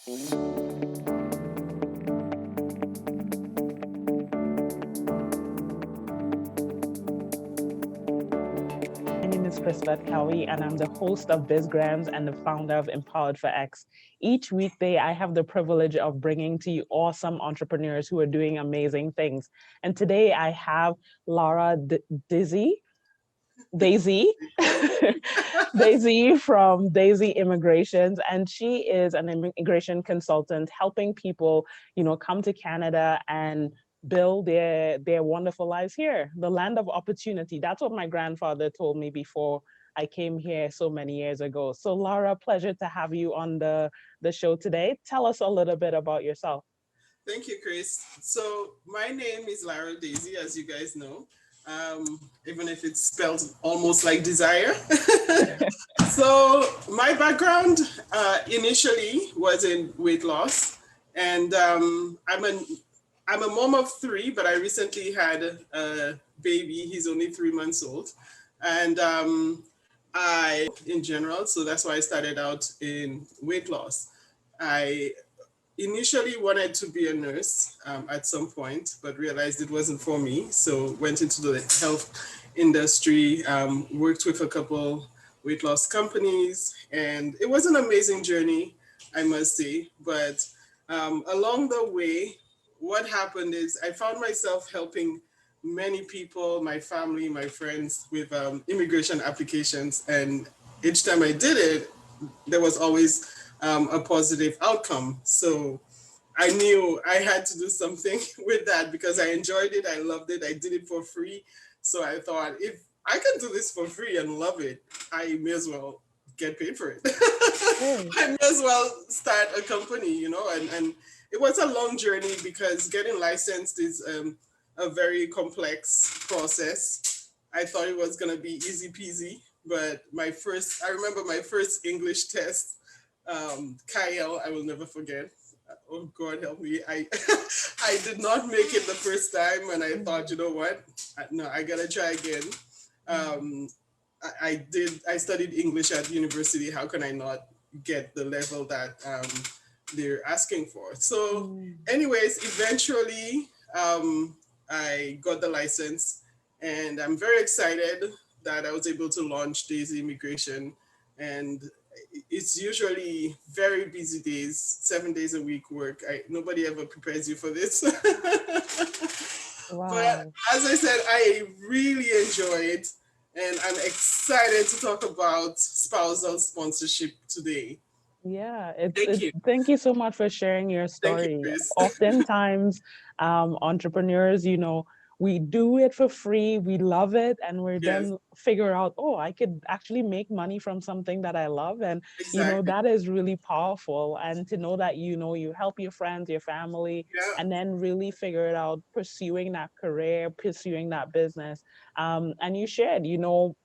My name is Chris-Beth, and I'm the host of BizGrams and the founder of Empowered for X. Each weekday, I have the privilege of bringing to you awesome entrepreneurs who are doing amazing things. And today I have Lara Desir, Daisy, Daisy from Daisy Immigrations, and she is an immigration consultant helping people, come to Canada and build their wonderful lives here, the land of opportunity. That's what my grandfather told me before I came here so many years ago. So Lara, pleasure to have you on the show today. Tell us a little bit about yourself. Thank you, Chris. So my name is Lara Desir, as you guys know, even if it's spelled almost like desire. So my background initially was in weight loss, and I'm a mom of three, but I recently had a baby. He's only 3 months old, and in general, so that's why I started out in weight loss. I initially wanted to be a nurse at some point, but realized it wasn't for me. So went into the health industry, worked with a couple weight loss companies, and it was an amazing journey, I must say. But along the way, what happened is I found myself helping many people, my family, my friends, with immigration applications. And each time I did it, there was always a positive outcome. So I knew I had to do something with that because I enjoyed it. I loved it. I did it for free. So I thought, if I can do this for free and love it, I may as well get paid for it. I may as well start a company, and it was a long journey because getting licensed is a very complex process. I thought it was going to be easy peasy, but I remember my first English test, Kyle, I will never forget. Oh God, help me! I did not make it the first time, and I thought, you know what? No, I gotta try again. I did. I studied English at university. How can I not get the level that they're asking for? So, anyways, eventually, I got the license, and I'm very excited that I was able to launch Daisy Immigration, and it's usually very busy days, 7 days a week work. Nobody ever prepares you for this. But Wow. as I said, I really enjoy it. And I'm excited to talk about spousal sponsorship today. Yeah, Thank you. thank you so much for sharing your Thank you, story. Chris. Oftentimes, entrepreneurs, we do it for free, we love it, and we Yes, then figure out, oh, I could actually make money from something that I love. And, exactly. that is really powerful. And to know that, you help your friends, your family, Yeah. and then really figure it out, pursuing that career, pursuing that business. And you shared,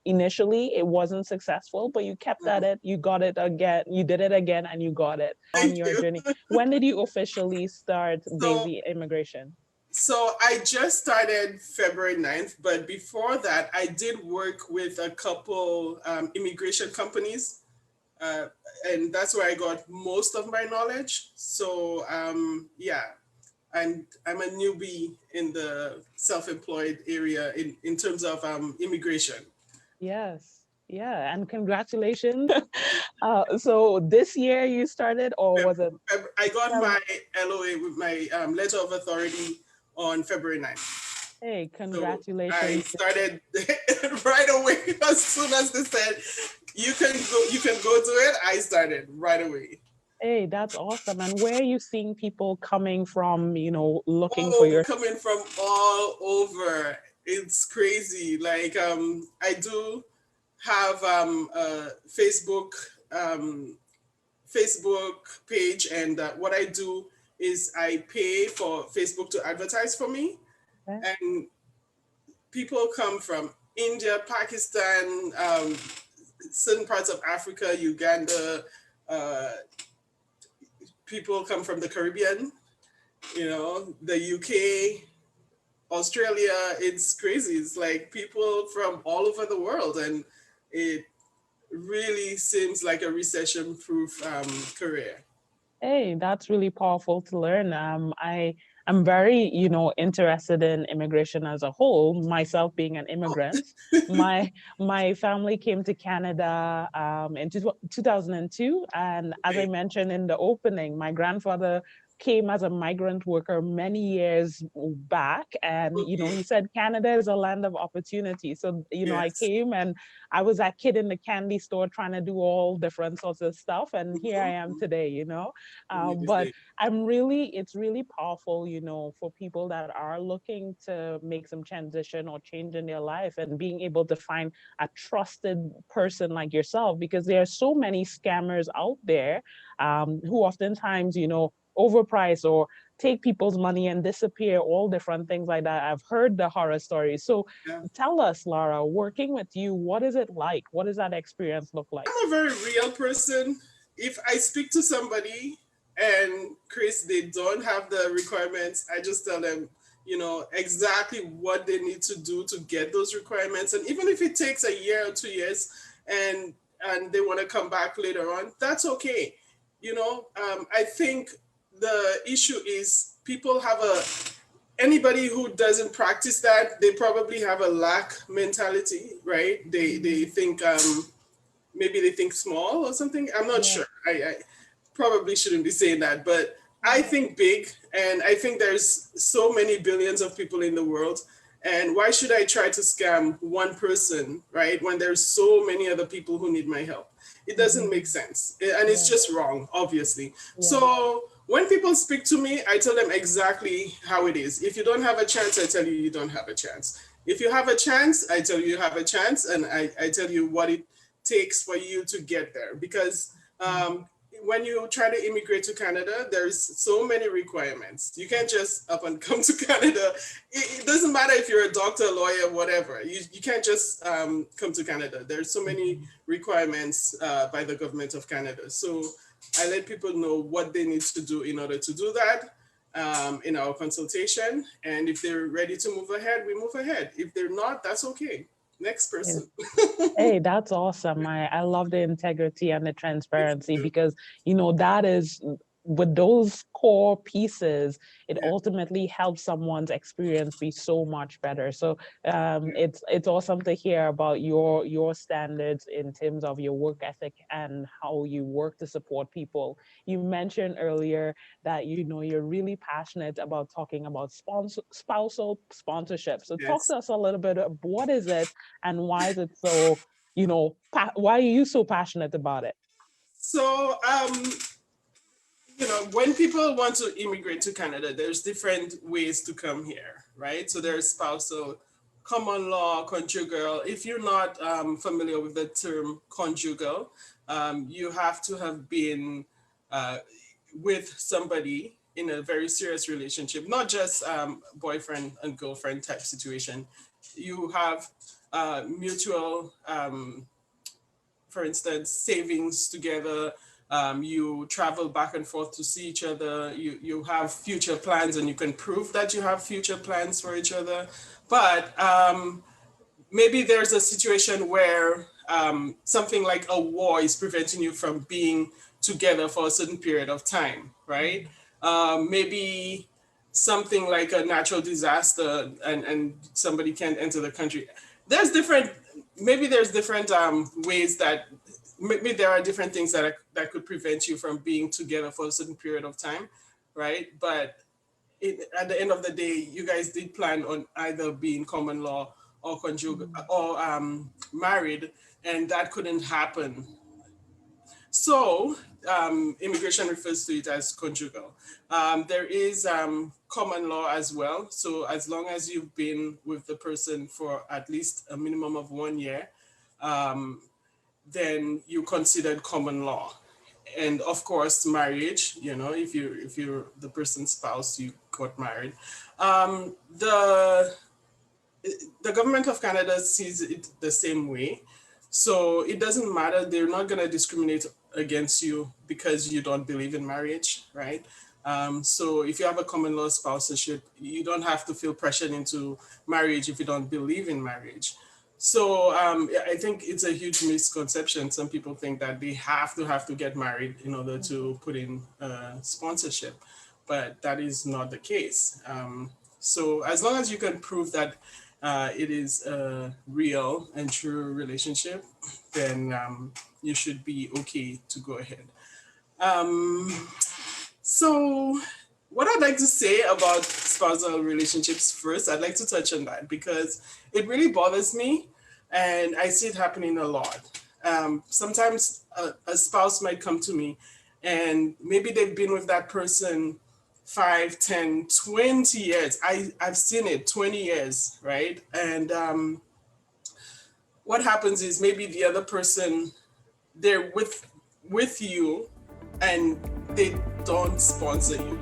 initially it wasn't successful, but you kept at it, you got it again, you did it again, and you got it on Thank your you. journey. When did you officially start So, Daisy Immigration? so I just started February 9th, but before that, I did work with a couple immigration companies, uh, and that's where I got most of my knowledge. So, yeah, I'm a newbie in the self-employed area in terms of immigration. Yes. Yeah. And congratulations. So this year you started, or was it? I got Feb- my LOA with my letter of authority on February 9th. Hey, So I congratulations. started right away. As soon as they said you can go do it, I started right away. Hey, that's awesome. And where are you seeing people coming from, looking for Oh, your. coming from all over. It's crazy. Like I do have a um, Facebook page, and what I do is I pay for Facebook to advertise for me, and people come from India, Pakistan, certain parts of Africa, Uganda. Uh, People come from the Caribbean, the UK, Australia. It's crazy. It's like people from all over the world, and it really seems like a recession-proof career. Hey, that's really powerful to learn. I'm very, interested in immigration as a whole. Myself being an immigrant, my family came to Canada in 2002, and as I Okay. mentioned in the opening, my grandfather came as a migrant worker many years back, and Okay. he said Canada is a land of opportunity. So I Yes. came and I was that kid in the candy store trying to do all different sorts of stuff, and here I am Mhm. today. But Amazing. it's really powerful, for people that are looking to make some transition or change in their life and being able to find a trusted person like yourself, because there are so many scammers out there who oftentimes, overprice or take people's money and disappear, all different things like that. I've heard the horror stories. So Yeah. tell us, Lara, working with you, what is it like? What does that experience look like? I'm a very real person. If I speak to somebody and Chris, they don't have the requirements, I just tell them, exactly what they need to do to get those requirements. And even if it takes a year or 2 years and they want to come back later on, that's okay. I think the issue is people have anybody who doesn't practice that, they probably have a lack mentality, right? They think maybe they think small or something. I'm not Yeah, sure. I probably shouldn't be saying that, but I yeah, think big, and I think there's so many billions of people in the world. And why should I try to scam one person, right? When there's so many other people who need my help? It doesn't make mhm, sense. And it's yeah, just wrong, obviously. yeah. So when people speak to me, I tell them exactly how it is. If you don't have a chance, I tell you you don't have a chance. If you have a chance, I tell you have a chance, and I tell you what it takes for you to get there. Because when you try to immigrate to Canada, there's so many requirements. You can't just up and come to Canada. It doesn't matter if you're a doctor, lawyer, whatever. You can't just come to Canada. There's so many Mhm. requirements by the government of Canada. So I let people know what they need to do in order to do that in our consultation. And if they're ready to move ahead, we move ahead. If they're not, that's okay. Next Yeah. person. Hey, that's awesome. I love the integrity and the Me transparency too. because, that is with those core pieces, it Yeah, ultimately helps someone's experience be so much better. So yeah, it's awesome to hear about your standards in terms of your work ethic and how you work to support people. You mentioned earlier that you're really passionate about talking about spousal sponsorship. So talk yes. to us a little bit of what is it and why is it so, why are you so passionate about it? So, when people want to immigrate to Canada, there's different ways to come here, right? So there's spousal, common law, conjugal. If you're not familiar with the term conjugal, you have to have been uh, with somebody in a very serious relationship, not just boyfriend and girlfriend type situation. You have mutual for instance, savings together. You travel back and forth to see each other. You have future plans, and you can prove that you have future plans for each other. But maybe there's a situation where something like a war is preventing you from being together for a certain period of time, right? Maybe something like a natural disaster, and somebody can't enter the country. There's different, maybe there's different ways that maybe there are different things that could prevent you from being together for a certain period of time, right? But at the end of the day, you guys did plan on either being common law or conjugal or married, and that couldn't happen. So immigration refers to it as conjugal. There is common law as well. So as long as you've been with the person for at least a minimum of 1 year, um, then you considered common law. And of course, marriage. If you're the person's spouse, you got married. The government of Canada sees it the same way. So it doesn't matter. They're not going to discriminate against you because you don't believe in marriage, right? So if you have a common law sponsorship, you don't have to feel pressured into marriage if you don't believe in marriage. So I think it's a huge misconception. Some people think that they have to get married in order to put in sponsorship, but that is not the case. So as long as you can prove that it is a real and true relationship, then you should be okay to go ahead. So what I'd like to say about spousal relationships first, I'd like to touch on that because it really bothers me and I see it happening a lot. Sometimes a spouse might come to me and maybe they've been with that person 5, 10, 20 years. I've seen it, 20 years, right? And what happens is maybe the other person, they're with you and they don't sponsor you.